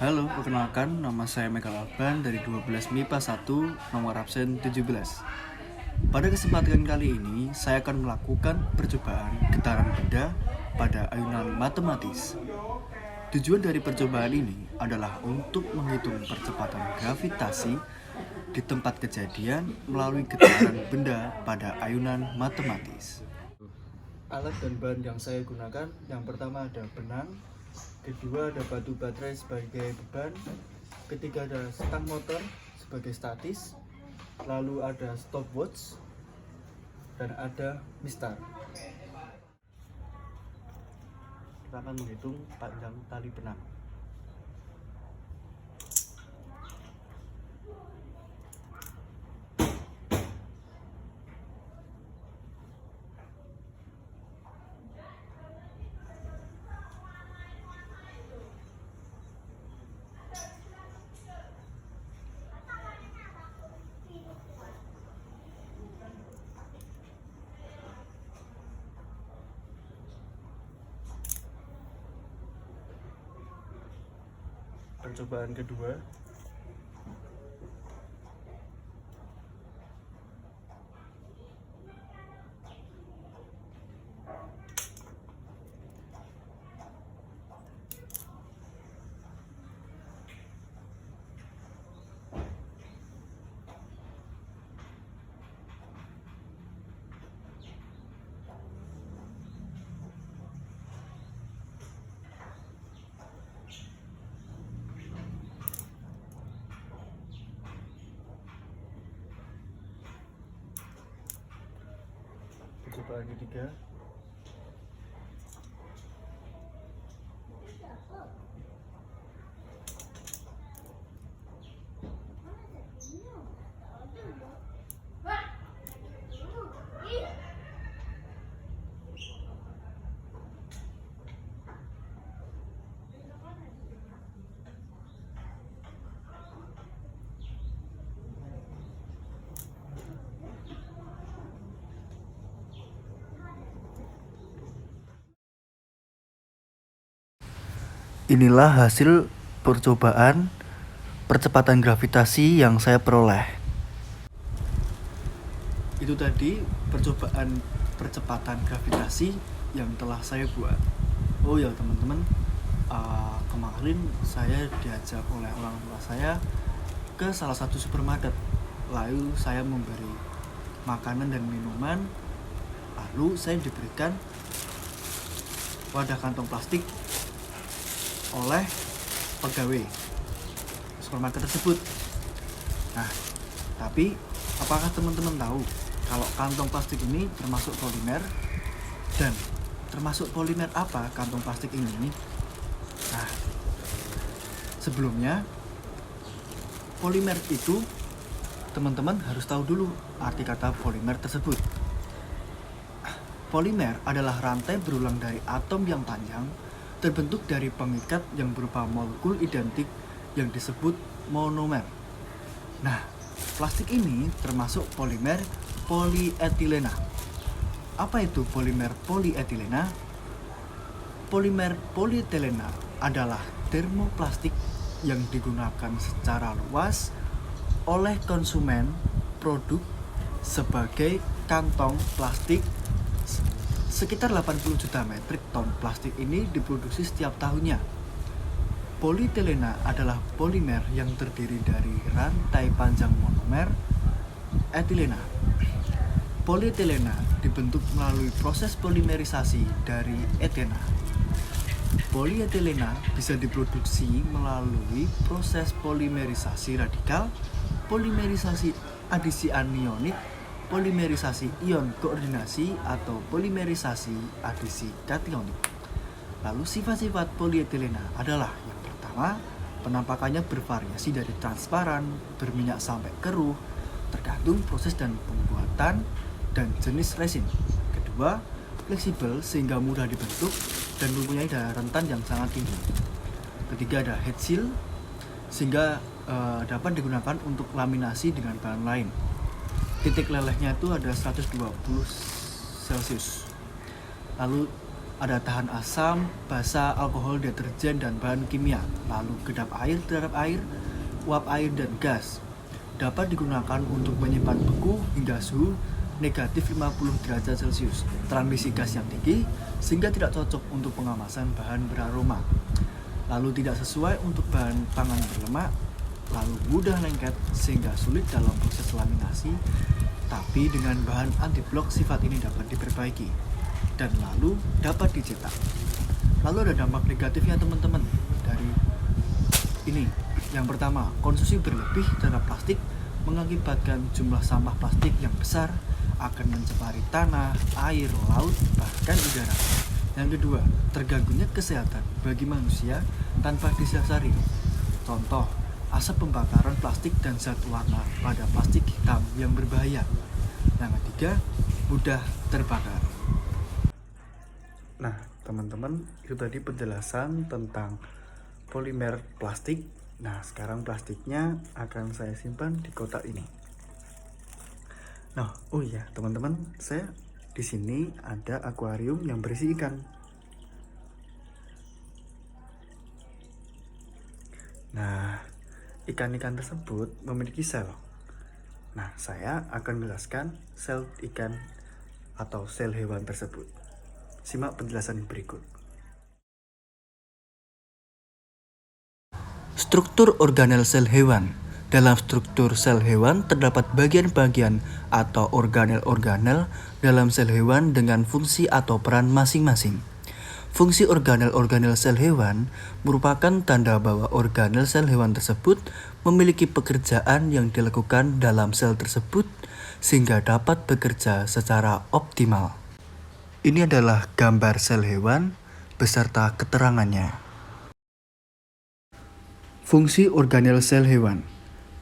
Halo, perkenalkan nama saya Michael Alban dari 12 MIPA 1, nomor absen 17. Pada kesempatan kali ini, saya akan melakukan percobaan getaran benda pada ayunan matematis. Tujuan dari percobaan ini adalah untuk menghitung percepatan gravitasi di tempat kejadian melalui getaran benda pada ayunan matematis. Alat dan bahan yang saya gunakan, yang pertama ada benang, kedua ada batu baterai sebagai beban, ketiga ada stang motor sebagai statis, lalu ada stopwatch, dan ada mistar. Kita akan menghitung panjang tali benang. Percobaan kedua, percobaan ketiga, inilah hasil percobaan percepatan gravitasi yang saya peroleh. Itu tadi percobaan percepatan gravitasi yang telah saya buat. Oh ya teman-teman, kemarin saya diajak oleh orang tua saya ke salah satu supermarket. Lalu saya memberi makanan dan minuman. Lalu saya diberikan wadah kantong plastik oleh pegawai supermarket tersebut. Nah, tapi apakah teman-teman tahu kalau kantong plastik ini termasuk polimer? Dan termasuk polimer apa kantong plastik ini? Nah, sebelumnya polimer itu teman-teman harus tahu dulu arti kata polimer tersebut. Polimer adalah rantai berulang dari atom yang panjang terbentuk dari pengikat yang berupa molekul identik yang disebut monomer. Nah, plastik ini termasuk polimer polietilena. Apa itu polimer polietilena? Polimer polietilena adalah termoplastik yang digunakan secara luas oleh konsumen produk sebagai kantong plastik. Sekitar 80 juta metrik ton plastik ini diproduksi setiap tahunnya. Polietilena adalah polimer yang terdiri dari rantai panjang monomer etilena. Polietilena dibentuk melalui proses polimerisasi dari etena. Polietilena bisa diproduksi melalui proses polimerisasi radikal, polimerisasi adisi anionik, polimerisasi ion koordinasi atau polimerisasi adisi kationik. Lalu sifat-sifat polietilena adalah yang pertama, penampakannya bervariasi dari transparan, berminyak sampai keruh, tergantung proses dan pembuatan dan jenis resin. Kedua, fleksibel sehingga mudah dibentuk dan mempunyai daya rentan yang sangat tinggi. Ketiga ada heat seal sehingga dapat digunakan untuk laminasi dengan bahan lain. Titik lelehnya itu ada 120 Celcius. Lalu ada tahan asam, basa, alkohol, deterjen, dan bahan kimia. Lalu kedap air terhadap air, uap air, dan gas. Dapat digunakan untuk menyimpan beku hingga suhu negatif 50 derajat Celcius. Transmisi gas yang tinggi sehingga tidak cocok untuk pengemasan bahan beraroma. Lalu tidak sesuai untuk bahan pangan berlemak, lalu mudah lengket sehingga sulit dalam proses laminasi, tapi dengan bahan anti-blok sifat ini dapat diperbaiki dan lalu dapat dicetak. Lalu ada dampak negatifnya teman-teman dari ini. Yang pertama, konsumsi berlebih terhadap plastik mengakibatkan jumlah sampah plastik yang besar akan mencemari tanah, air, laut, bahkan udara. Yang kedua, terganggunya kesehatan bagi manusia tanpa disadari. Contoh, asap pembakaran plastik dan zat warna pada plastik hitam yang berbahaya. Yang ketiga, mudah terbakar. Nah, teman-teman, itu tadi penjelasan tentang polimer plastik. Nah, sekarang plastiknya akan saya simpan di kotak ini. Nah, oh iya, teman-teman, saya di sini ada akuarium yang berisi ikan. Nah, ikan-ikan tersebut memiliki sel. Nah, saya akan menjelaskan sel ikan atau sel hewan tersebut. Simak penjelasan berikut. Struktur organel sel hewan. Dalam struktur sel hewan terdapat bagian-bagian atau organel-organel dalam sel hewan dengan fungsi atau peran masing-masing. Fungsi organel-organel sel hewan merupakan tanda bahwa organel sel hewan tersebut memiliki pekerjaan yang dilakukan dalam sel tersebut sehingga dapat bekerja secara optimal. Ini adalah gambar sel hewan beserta keterangannya. Fungsi organel sel hewan.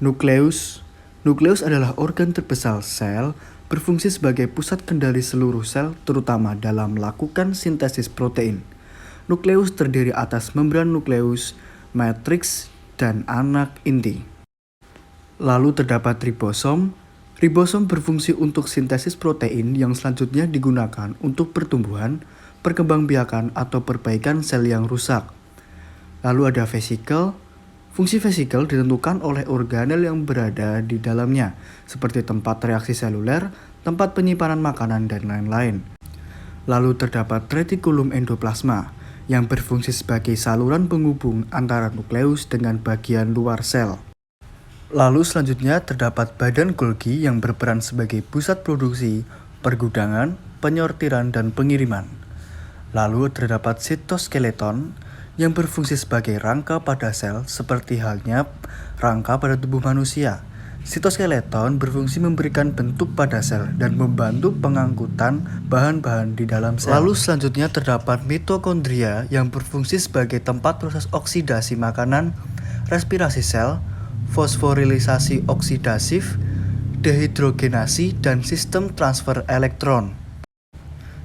Nukleus. Nukleus adalah organ terbesar sel, berfungsi sebagai pusat kendali seluruh sel, terutama dalam melakukan sintesis protein. Nukleus terdiri atas membran nukleus, matriks, dan anak inti. Lalu terdapat ribosom. Ribosom berfungsi untuk sintesis protein yang selanjutnya digunakan untuk pertumbuhan, perkembangbiakan, atau perbaikan sel yang rusak. Lalu ada vesikel. Fungsi vesikel ditentukan oleh organel yang berada di dalamnya, seperti tempat reaksi seluler, tempat penyimpanan makanan, dan lain-lain. Lalu terdapat retikulum endoplasma, yang berfungsi sebagai saluran penghubung antara nukleus dengan bagian luar sel. Lalu selanjutnya terdapat badan Golgi yang berperan sebagai pusat produksi, pergudangan, penyortiran, dan pengiriman. Lalu terdapat sitoskeleton, yang berfungsi sebagai rangka pada sel seperti halnya rangka pada tubuh manusia. Sitoskeleton berfungsi memberikan bentuk pada sel dan membantu pengangkutan bahan-bahan di dalam sel. Lalu selanjutnya terdapat mitokondria yang berfungsi sebagai tempat proses oksidasi makanan, respirasi sel, fosforilisasi oksidasif, dehidrogenasi, dan sistem transfer elektron.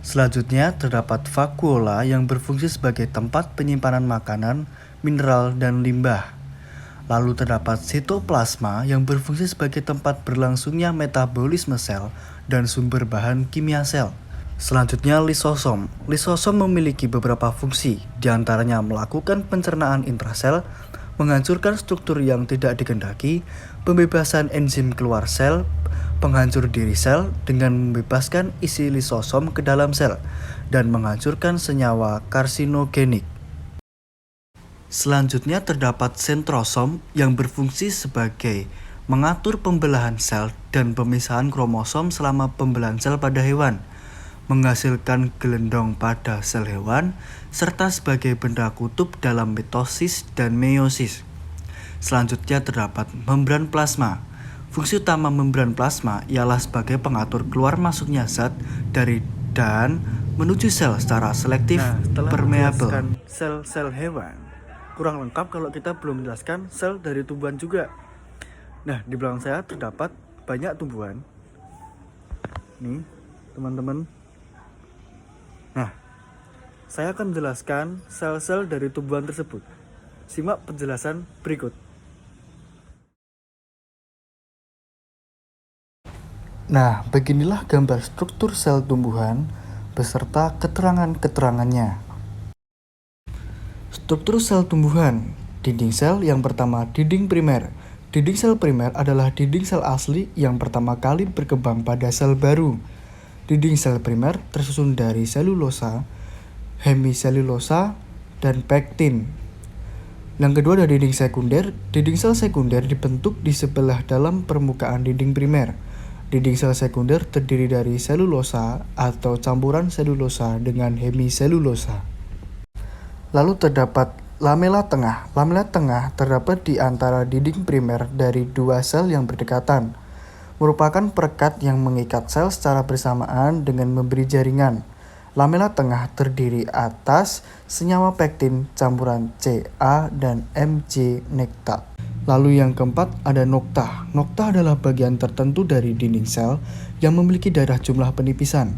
Selanjutnya terdapat vakuola yang berfungsi sebagai tempat penyimpanan makanan, mineral, dan limbah. Lalu terdapat sitoplasma yang berfungsi sebagai tempat berlangsungnya metabolisme sel dan sumber bahan kimia sel. Selanjutnya lisosom. Lisosom memiliki beberapa fungsi, diantaranya melakukan pencernaan intrasel, menghancurkan struktur yang tidak dikehendaki, pembebasan enzim keluar sel, penghancur diri sel dengan membebaskan isi lisosom ke dalam sel, dan menghancurkan senyawa karsinogenik. Selanjutnya terdapat sentrosom yang berfungsi sebagai mengatur pembelahan sel dan pemisahan kromosom selama pembelahan sel pada hewan, menghasilkan gelendong pada sel hewan, serta sebagai benda kutub dalam mitosis dan meiosis. Selanjutnya terdapat membran plasma. Fungsi utama membran plasma ialah sebagai pengatur keluar masuknya zat dari dan menuju sel secara selektif permeabel. Sel-sel hewan kurang lengkap kalau kita belum menjelaskan sel dari tumbuhan juga. Nah, di belakang saya terdapat banyak tumbuhan. Nih, teman-teman. Nah, saya akan menjelaskan sel-sel dari tumbuhan tersebut. Simak penjelasan berikut. Nah, beginilah gambar struktur sel tumbuhan. beserta keterangan-keterangannya. Struktur sel tumbuhan. Dinding sel yang pertama, dinding primer. Dinding sel primer adalah dinding sel asli yang pertama kali berkembang pada sel baru. Dinding sel primer tersusun dari selulosa, hemiselulosa, dan pektin. Yang kedua ada dinding sekunder. Dinding sel sekunder dibentuk di sebelah dalam permukaan dinding primer. Dinding sel sekunder terdiri dari selulosa atau campuran selulosa dengan hemiselulosa. Lalu terdapat lamela tengah. Lamela tengah terdapat di antara dinding primer dari dua sel yang berdekatan. Merupakan perekat yang mengikat sel secara bersamaan dengan memberi jaringan. Lamela tengah terdiri atas senyawa pektin campuran Ca dan Mg nektar. Lalu yang keempat ada noktah. Noktah adalah bagian tertentu dari dinding sel yang memiliki daerah jumlah penipisan.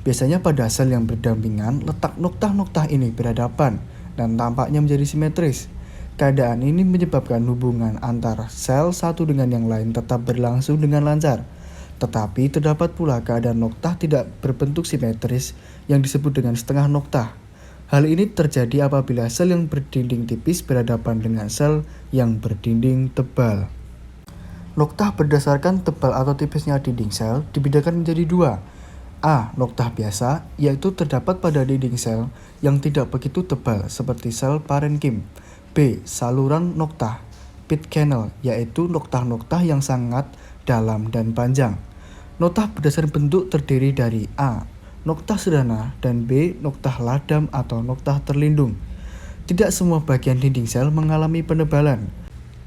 Biasanya pada sel yang berdampingan, letak noktah-noktah ini berhadapan dan tampaknya menjadi simetris. Keadaan ini menyebabkan hubungan antara sel satu dengan yang lain tetap berlangsung dengan lancar. Tetapi terdapat pula keadaan noktah tidak berbentuk simetris yang disebut dengan setengah noktah. Hal ini terjadi apabila sel yang berdinding tipis berhadapan dengan sel yang berdinding tebal. Noktah berdasarkan tebal atau tipisnya dinding sel dibedakan menjadi dua. A. Noktah biasa, yaitu terdapat pada dinding sel yang tidak begitu tebal seperti sel parenkim. B. Saluran noktah, pit canal, yaitu noktah-noktah yang sangat dalam dan panjang. Noktah berdasarkan bentuk terdiri dari A. Noktah sederhana dan B. Noktah ladam atau noktah terlindung. Tidak semua bagian dinding sel mengalami penebalan.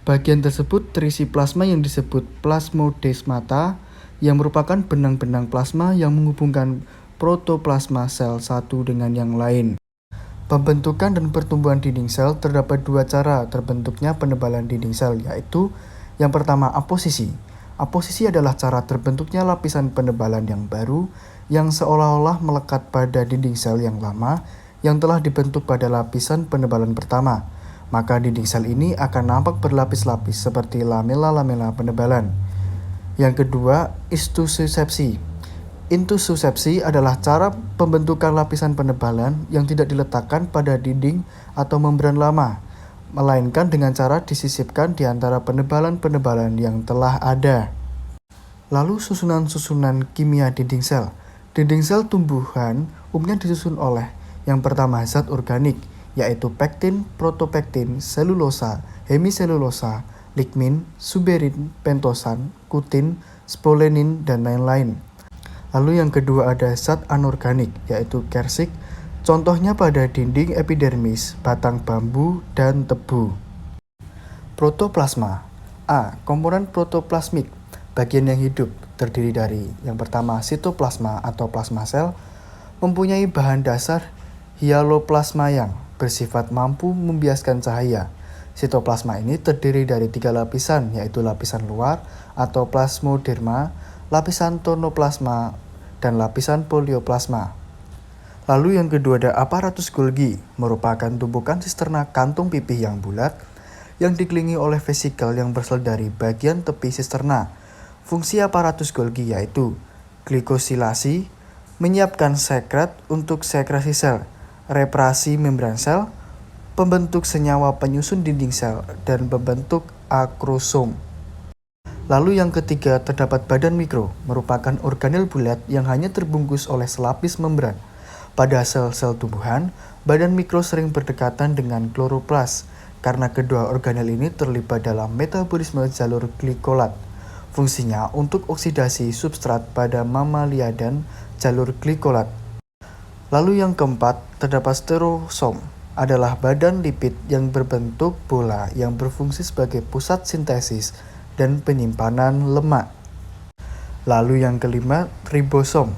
Bagian tersebut terisi plasma yang disebut plasmodesmata, yang merupakan benang-benang plasma yang menghubungkan protoplasma sel satu dengan yang lain. Pembentukan dan pertumbuhan dinding sel terdapat dua cara terbentuknya penebalan dinding sel, yaitu yang pertama aposisi. Aposisi adalah cara terbentuknya lapisan penebalan yang baru yang seolah-olah melekat pada dinding sel yang lama yang telah dibentuk pada lapisan penebalan pertama. Maka dinding sel ini akan nampak berlapis-lapis seperti lamela-lamela penebalan. Yang kedua, intussusepsi. Intussusepsi adalah cara pembentukan lapisan penebalan yang tidak diletakkan pada dinding atau membran lama, melainkan dengan cara disisipkan di antara penebalan-penebalan yang telah ada. Lalu susunan-susunan kimia dinding sel. Dinding sel tumbuhan umumnya disusun oleh yang pertama zat organik, yaitu pektin, protopektin, selulosa, hemiselulosa, lignin, suberin, pentosan, kutin, spolenin, dan lain-lain. Lalu yang kedua ada zat anorganik, yaitu kersik, contohnya pada dinding epidermis, batang bambu, dan tebu. Protoplasma. A. Komponen protoplasmik, bagian yang hidup, terdiri dari yang pertama sitoplasma atau plasma sel, mempunyai bahan dasar hyaloplasma yang bersifat mampu membiaskan cahaya. Sitoplasma ini terdiri dari 3 lapisan, yaitu lapisan luar atau plasmoderma, lapisan tonoplasma, dan lapisan polioplasma. Lalu yang kedua ada aparatus Golgi, merupakan tumpukan sisterna kantung pipih yang bulat yang dikelilingi oleh vesikel yang berasal dari bagian tepi sisterna. Fungsi aparatus Golgi yaitu glikosilasi, menyiapkan sekret untuk sekresi sel, reparasi membran sel, pembentuk senyawa penyusun dinding sel, dan pembentuk akrosom. Lalu yang ketiga terdapat badan mikro, merupakan organel bulat yang hanya terbungkus oleh selapis membran. Pada sel-sel tumbuhan, badan mikro sering berdekatan dengan kloroplas, karena kedua organel ini terlibat dalam metabolisme jalur glikolat. Fungsinya untuk oksidasi substrat pada mamalia dan jalur glikolat. Lalu yang keempat terdapat stereosom, adalah badan lipid yang berbentuk bola yang berfungsi sebagai pusat sintesis dan penyimpanan lemak. Lalu yang kelima, ribosom.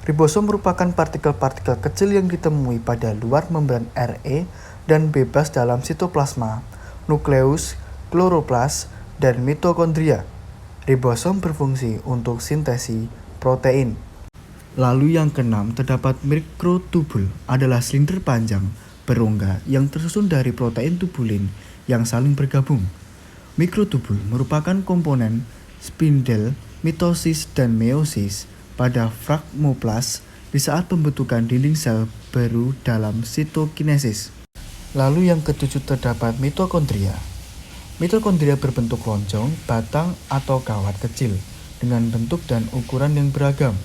Ribosom merupakan partikel-partikel kecil yang ditemui pada luar membran Re dan bebas dalam sitoplasma, nukleus, kloroplas, dan mitokondria. Ribosom berfungsi untuk sintesis protein. Lalu yang keenam terdapat mikrotubul, adalah silinder panjang berongga yang tersusun dari protein tubulin yang saling bergabung. Mikrotubul merupakan komponen spindel, mitosis, dan meiosis pada fragmoplas. di saat pembentukan dinding sel baru dalam sitokinesis. Lalu yang ketujuh terdapat mitokondria. Mitokondria berbentuk lonjong, batang, atau kawat kecil dengan bentuk dan ukuran yang beragam.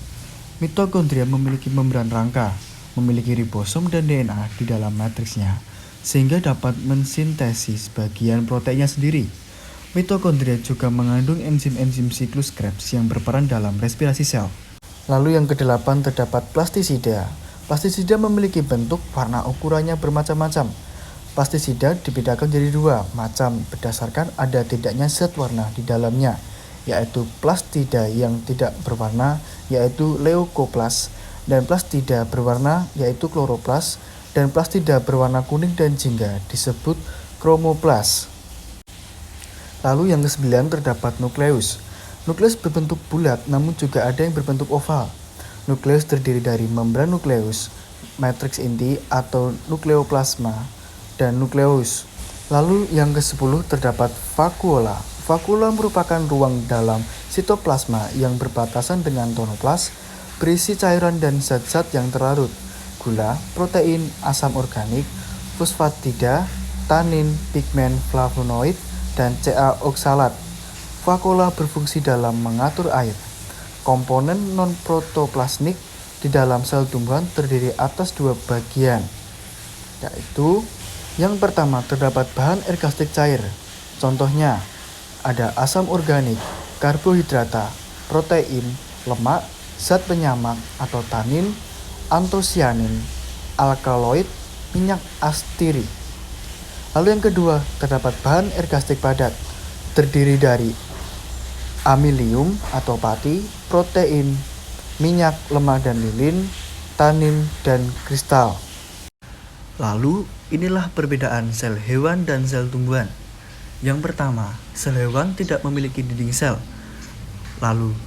Mitokondria memiliki membran rangka, memiliki ribosom dan DNA di dalam matriksnya, sehingga dapat mensintesis bagian proteinnya sendiri. Mitokondria juga mengandung enzim-enzim siklus Krebs yang berperan dalam respirasi sel. Lalu yang kedelapan terdapat plastisida. Plastisida memiliki bentuk, warna, ukurannya bermacam-macam. Plastisida dibedakan jadi dua macam berdasarkan ada tidaknya zat warna di dalamnya, yaitu plastida yang tidak berwarna, yaitu leukoplas, dan plastida berwarna, yaitu kloroplas, dan plastida berwarna kuning dan jingga disebut kromoplas. Lalu yang kesembilan terdapat nukleus. Nukleus berbentuk bulat namun juga ada yang berbentuk oval. Nukleus terdiri dari membran nukleus, matriks inti atau nukleoplasma, dan nukleus. Lalu yang ke-10 terdapat vakuola. Vakuola merupakan ruang dalam sitoplasma yang berbatasan dengan tonoplas, berisi cairan dan zat-zat yang terlarut, gula, protein, asam organik, fosfatida, tanin, pigmen flavonoid, dan CA oksalat. Vakuola berfungsi dalam mengatur air. Komponen non-protoplasmik di dalam sel tumbuhan terdiri atas dua bagian, yaitu yang pertama terdapat bahan ergastik cair. Contohnya ada asam organik, karbohidrata, protein, lemak, zat penyamak atau tanin, antosianin, alkaloid, minyak astiri. Lalu yang kedua, terdapat bahan ergastik padat, terdiri dari amilium atau pati, protein, minyak, lemak dan lilin, tanin, dan kristal. Lalu, inilah perbedaan sel hewan dan sel tumbuhan. Yang pertama, sel hewan tidak memiliki dinding sel. Lalu,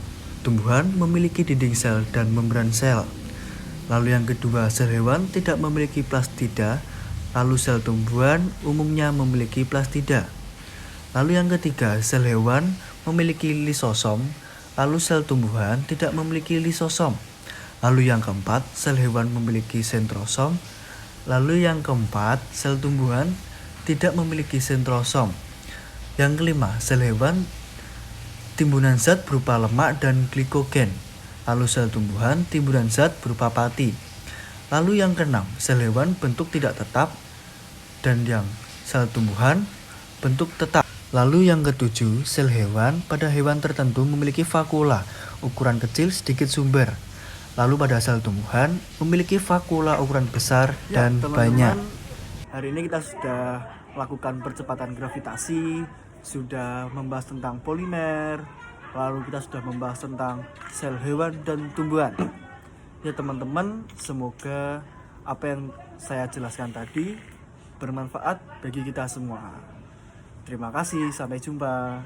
tumbuhan memiliki dinding sel dan membran sel. Lalu yang kedua, sel hewan tidak memiliki plastida. Lalu sel tumbuhan umumnya memiliki plastida. Lalu yang ketiga, sel hewan memiliki lisosom, lalu sel tumbuhan tidak memiliki lisosom. Lalu yang keempat, sel hewan memiliki sentrosom. Lalu yang keempat, sel tumbuhan tidak memiliki sentrosom. Yang kelima, sel hewan timbunan zat berupa lemak dan glikogen. Lalu sel tumbuhan timbunan zat berupa pati. Lalu yang keenam, sel hewan bentuk tidak tetap, dan yang sel tumbuhan bentuk tetap. Lalu yang ketujuh, sel hewan pada hewan tertentu memiliki vakuola, ukuran kecil sedikit sumber. Lalu pada sel tumbuhan memiliki vakuola ukuran besar dan banyak. Hari ini kita sudah melakukan percepatan gravitasi, sudah membahas tentang polimer, lalu kita sudah membahas tentang sel hewan dan tumbuhan. Ya teman-teman, semoga apa yang saya jelaskan tadi bermanfaat bagi kita semua. Terima kasih, sampai jumpa.